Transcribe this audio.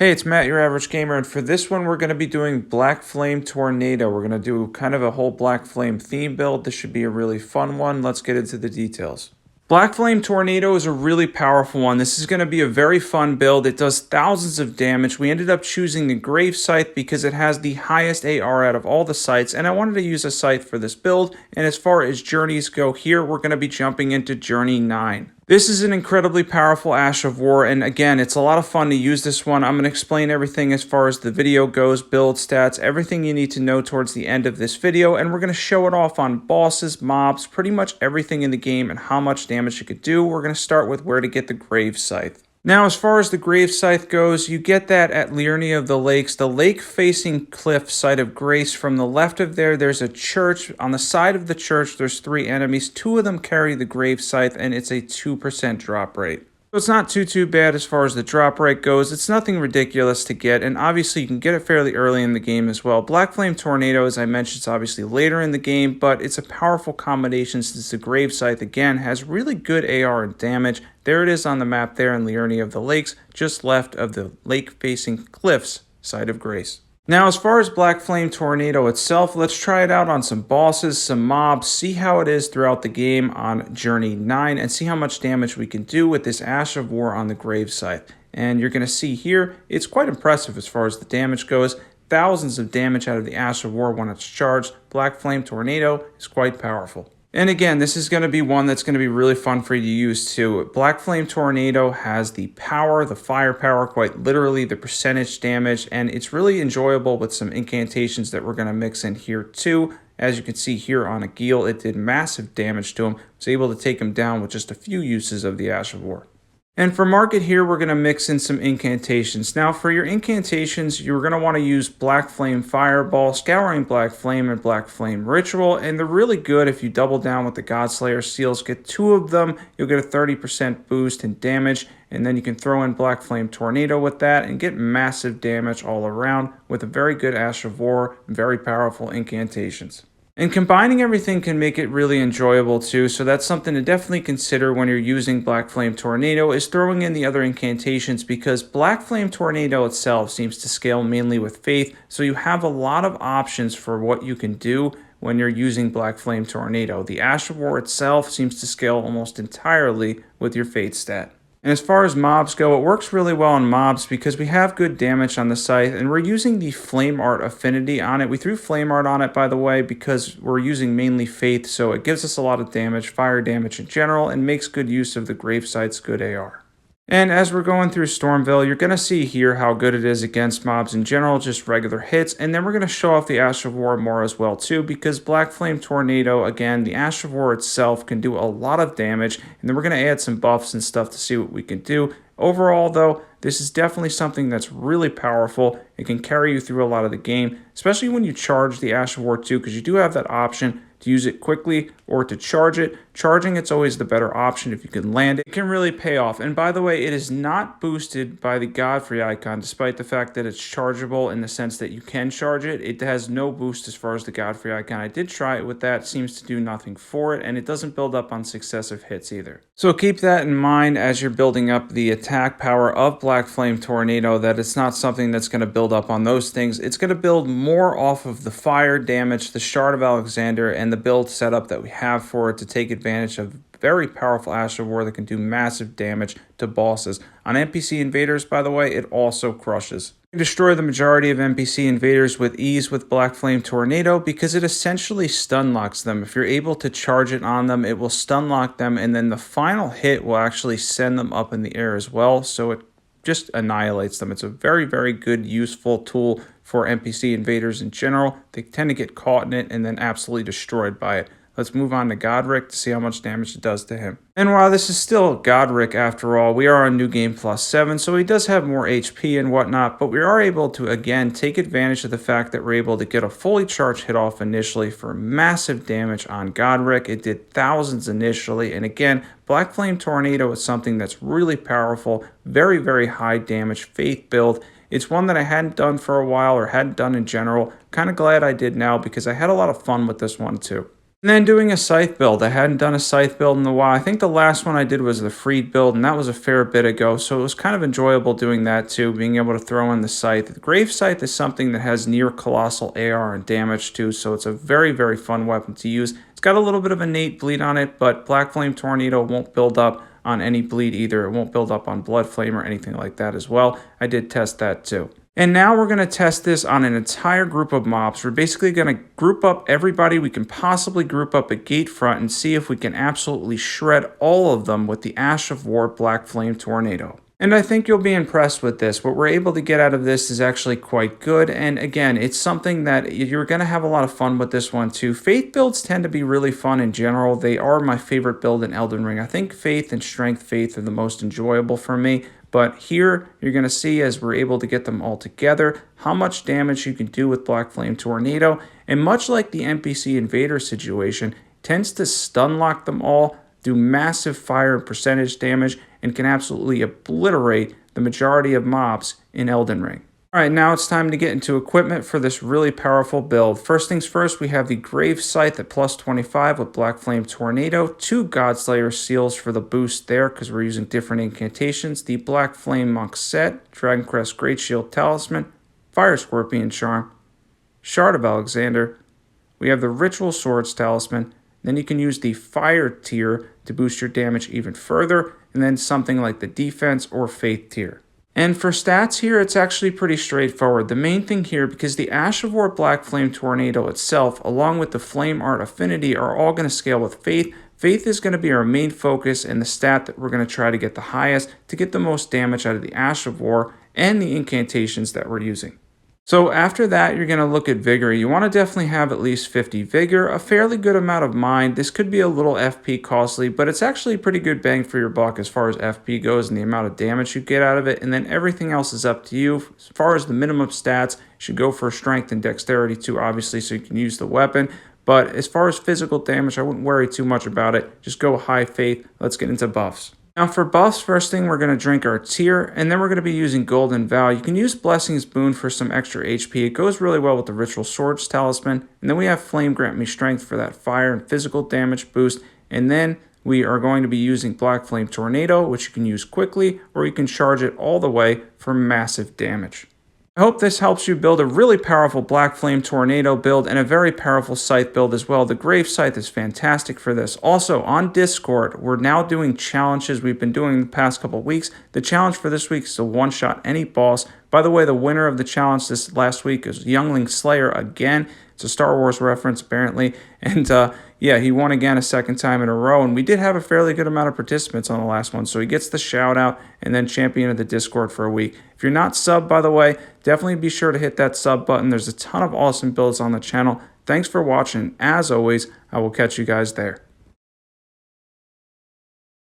Hey, it's Matt, your average gamer, and for this one we're going to be doing Black Flame Tornado. We're going to do kind of a whole Black Flame theme build. This should be a really fun one. Let's get into the details. Black Flame Tornado is a really powerful one. This is going to be a very fun build. It does thousands of damage. We ended up choosing the Grave Scythe because it has the highest AR out of all the scythes, and I wanted to use a scythe for this build. And as far as journeys go here, we're going to be jumping into Journey 9. This is an incredibly powerful Ash of War, and again, it's a lot of fun to use this one. I'm going to explain everything as far as the video goes, build stats, everything you need to know towards the end of this video, and we're going to show it off on bosses, mobs, pretty much everything in the game and how much damage it could do. We're going to start with where to get the Grave Scythe. Now, as far as the Grave Scythe goes, you get that at Liurnia of the Lakes, the lake-facing cliff site of Grace. From the left of there's a church. On the side of the church, there's 3 enemies. 2 of them carry the Grave Scythe, and it's a 2% drop rate. So it's not too bad as far as the drop rate goes. It's nothing ridiculous to get, and obviously you can get it fairly early in the game as well. Black Flame Tornado, as I mentioned, is obviously later in the game, but it's a powerful combination since the Grave Scythe, again, has really good AR and damage. There it is on the map there in Liurnia of the Lakes, just left of the lake-facing cliffs side of Grace. Now, as far as Black Flame Tornado itself, let's try it out on some bosses, some mobs, see how it is throughout the game on Journey 9, and see how much damage we can do with this Ash of War on the Grave Scythe. And you're going to see here, it's quite impressive as far as the damage goes. Thousands of damage out of the Ash of War when it's charged. Black Flame Tornado is quite powerful. And again, this is going to be one that's going to be really fun for you to use too. Black Flame Tornado has the power, the firepower, quite literally the percentage damage, and it's really enjoyable with some incantations that we're going to mix in here too. As you can see here on Agil, it did massive damage to him. Was able to take him down with just a few uses of the Ash of War. And for market here, we're going to mix in some incantations. Now, for your incantations, you're going to want to use Black Flame Fireball, Scouring Black Flame, and Black Flame Ritual. And they're really good if you double down with the Godslayer seals. Get 2 of them, you'll get a 30% boost in damage. And then you can throw in Black Flame Tornado with that and get massive damage all around with a very good Ash of War, very powerful incantations. And combining everything can make it really enjoyable too, so that's something to definitely consider when you're using Black Flame Tornado, is throwing in the other incantations, because Black Flame Tornado itself seems to scale mainly with Faith, so you have a lot of options for what you can do when you're using Black Flame Tornado. The Ash of War itself seems to scale almost entirely with your Faith stat. And as far as mobs go, it works really well on mobs because we have good damage on the Scythe, and we're using the Flame Art affinity on it. We threw Flame Art on it, by the way, because we're using mainly Faith, so it gives us a lot of damage, fire damage in general, and makes good use of the Grave Scythe's good AR. And as we're going through Stormville, you're going to see here how good it is against mobs in general, just regular hits. And then we're going to show off the Ash of War more as well too, because Black Flame Tornado, again, the Ash of War itself can do a lot of damage. And then we're going to add some buffs and stuff to see what we can do. Overall, though, this is definitely something that's really powerful. It can carry you through a lot of the game, especially when you charge the Ash of War too, because you do have that option to use it quickly or to charge it. Charging, it's always the better option if you can land it. It can really pay off. And by the way, it is not boosted by the Godfrey icon, despite the fact that it's chargeable in the sense that you can charge it. It has no boost as far as the Godfrey icon. I did try it with that. Seems to do nothing for it, and it doesn't build up on successive hits either. So keep that in mind as you're building up the attack power of Black Flame Tornado, that it's not something that's going to build up on those things. It's going to build more off of the fire damage, the Shard of Alexander, and the build setup that we have for it to take advantage of very powerful Ash of War that can do massive damage to bosses. On NPC invaders, by the way, it also crushes. You destroy the majority of NPC invaders with ease with Black Flame Tornado because it essentially stun locks them. If you're able to charge it on them, it will stun lock them, and then the final hit will actually send them up in the air as well, so it just annihilates them. It's a very good, useful tool for NPC invaders in general. They tend to get caught in it and then absolutely destroyed by it. Let's move on to Godric to see how much damage it does to him. And while this is still Godric after all, we are on New Game Plus 7, so he does have more HP and whatnot, but we are able to, again, take advantage of the fact that we're able to get a fully charged hit off initially for massive damage on Godric. It did thousands initially, and again, Black Flame Tornado is something that's really powerful, very high damage Faith build. It's one that I hadn't done for a while, or hadn't done in general. Kind of glad I did now because I had a lot of fun with this one too. And then doing a Scythe build. I hadn't done a Scythe build in a while. I think the last one I did was the Freed build, and that was a fair bit ago, so it was kind of enjoyable doing that too, being able to throw in the Scythe. The Grave Scythe is something that has near colossal AR and damage too, so it's a very, very fun weapon to use. It's got a little bit of innate bleed on it, but Black Flame Tornado won't build up on any bleed either. It won't build up on Blood Flame or anything like that as well. I did test that too. And now we're going to test this on an entire group of mobs. We're basically going to group up everybody we can possibly group up at gate front and see if we can absolutely shred all of them with the Ash of War Black Flame Tornado. And I think you'll be impressed with this. What we're able to get out of this is actually quite good. And again, it's something that you're going to have a lot of fun with this one too. Faith builds tend to be really fun in general. They are my favorite build in Elden Ring. I think Faith and Strength Faith are the most enjoyable for me. But here, you're going to see as we're able to get them all together, how much damage you can do with Black Flame Tornado. And much like the NPC Invader situation, tends to stun lock them all, do massive fire and percentage damage, and can absolutely obliterate the majority of mobs in Elden Ring. Alright, now it's time to get into equipment for this really powerful build. First things first, we have the Grave Scythe at plus 25 with Black Flame Tornado, 2 Godslayer seals for the boost there because we're using different incantations, the Black Flame Monk set, Dragoncrest Great Shield Talisman, Fire Scorpion Charm, Shard of Alexander, we have the Ritual Swords Talisman, then you can use the Fire tier to boost your damage even further, and then something like the Defense or Faith tier. And for stats here, it's actually pretty straightforward. The main thing here, because the Ash of War Black Flame Tornado itself, along with the Flame Art Affinity, are all going to scale with Faith. Faith is going to be our main focus and the stat that we're going to try to get the highest to get the most damage out of the Ash of War and the incantations that we're using. So after that, you're going to look at Vigor. You want to definitely have at least 50 Vigor, a fairly good amount of Mind. This could be a little FP costly, but it's actually a pretty good bang for your buck as far as FP goes and the amount of damage you get out of it. And then everything else is up to you. As far as the minimum stats, you should go for Strength and Dexterity too, obviously, so you can use the weapon. But as far as physical damage, I wouldn't worry too much about it. Just go high Faith. Let's get into buffs. Now for buffs, first thing we're going to drink our tear, and then we're going to be using Golden Vow. You can use Blessings Boon for some extra HP. It goes really well with the Ritual Swords Talisman. And then we have Flame Grant Me Strength for that fire and physical damage boost. And then we are going to be using Black Flame Tornado, which you can use quickly, or you can charge it all the way for massive damage. I hope this helps you build a really powerful Black Flame Tornado build and a very powerful Scythe build as well. The Grave Scythe is fantastic for this. Also, on Discord, we're now doing challenges we've been doing the past couple weeks. The challenge for this week is to one-shot any boss. By the way, the winner of the challenge this last week is Youngling Slayer again. It's a Star Wars reference, apparently. And yeah, he won again a second time in a row. And we did have a fairly good amount of participants on the last one. So he gets the shout out and then champion of the Discord for a week. If you're not subbed, by the way, definitely be sure to hit that sub button. There's a ton of awesome builds on the channel. Thanks for watching. As always, I will catch you guys there.